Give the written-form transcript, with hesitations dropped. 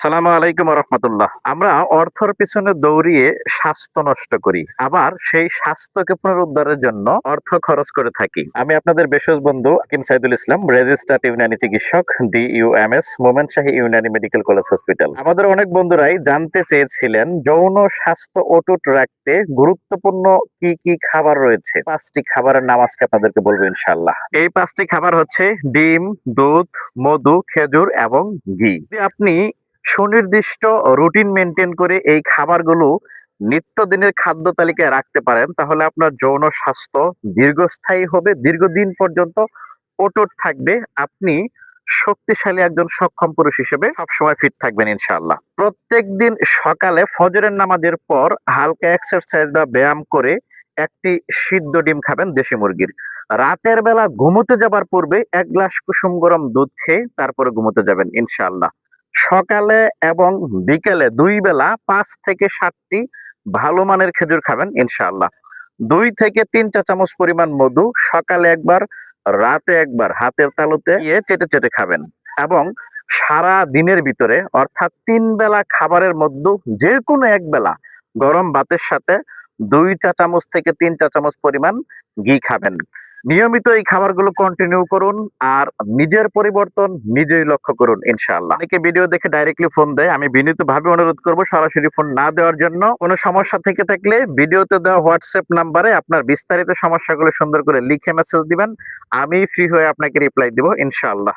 সালামু আলাইকুম রহমতুল্লাহ। আমরা অর্থের পিছনে দৌড়িয়ে স্বাস্থ্য নষ্ট করি, আবার সেই স্বাস্থ্যকে পুনরুদ্ধারের জন্য অর্থ খরচ করে থাকি। আমি আপনাদের বিশেষ বন্ধু হাকিম সাইদুল ইসলাম, রেজিস্টার্ড ইউনানি চিকিৎসক, DUMS, মোমেন শাহী ইউনানি মেডিকেল কলেজ হসপিটাল। আমাদের অনেক বন্ধুরাই জানতে চেয়েছিলেন যৌন স্বাস্থ্য অটুট রাখতে গুরুত্বপূর্ণ কি কি খাবার রয়েছে। 5টি খাবারের নাম আজকে আপনাদেরকে বলবো ইনশাআল্লাহ। এই 5টি খাবার হচ্ছে ডিম, দুধ, মধু, খেজুর এবং ঘি। যদি আপনি সুনির্দিষ্ট রুটিন মেনটেন করে এই খাবারগুলো নিত্যদিনের খাদ্য তালিকায় রাখতে পারেন, তাহলে আপনার যৌন স্বাস্থ্য দীর্ঘস্থায়ী হবে, দীর্ঘদিন পর্যন্ত অটুট থাকবে। আপনি শক্তিশালী একজন সক্ষম পুরুষ হিসেবে সবসময় ফিট থাকবেন ইনশাআল্লাহ। প্রত্যেকদিন সকালে ফজরের নামাজের পর হালকা এক্সারসাইজ বা ব্যায়াম করে একটি সিদ্ধ ডিম খাবেন দেশি মুরগির। রাতের বেলা ঘুমোতে যাবার পূর্বে 1 গ্লাস কুসুম গরম দুধ খেয়ে তারপরে ঘুমোতে যাবেন ইনশাআল্লাহ। সকালে এবং বিকেলে 2 বেলা 5 থেকে 7টি ভালো মানের খেজুর খাবেন ইনশাআল্লাহ। 2 থেকে 3 চা চামচ পরিমাণ মধু সকালে একবার, রাতে একবার হাতের তালুতে নিয়ে চেটে চেটে খাবেন। এবং সারা দিনের ভিতরে অর্থাৎ 3 বেলা খাবারের মধ্যে যে কোনো এক বেলা গরম ভাতের সাথে 2 চা চামচ থেকে 3 চা চামচ পরিমাণ ঘি খাবেন। নিয়মিত এই খাবারগুলো কন্টিনিউ করুন আর নিজের পরিবর্তন নিজেই লক্ষ্য করুন ইনশাআল্লাহ। অনেকে ভিডিও দেখে ডাইরেক্টলি ফোন দেয়, আমি বিনীতভাবে অনুরোধ করব সরাসরি ফোন না দেওয়ার জন্য। কোনো সমস্যা থেকে থাকলে ভিডিওতে দেওয়া হোয়াটসঅ্যাপ নাম্বারে আপনার বিস্তারিত সমস্যাগুলো সুন্দর করে লিখে মেসেজ দিবেন, আমি ফ্রি হয়ে আপনাকে রিপ্লাই দিব ইনশাআল্লাহ।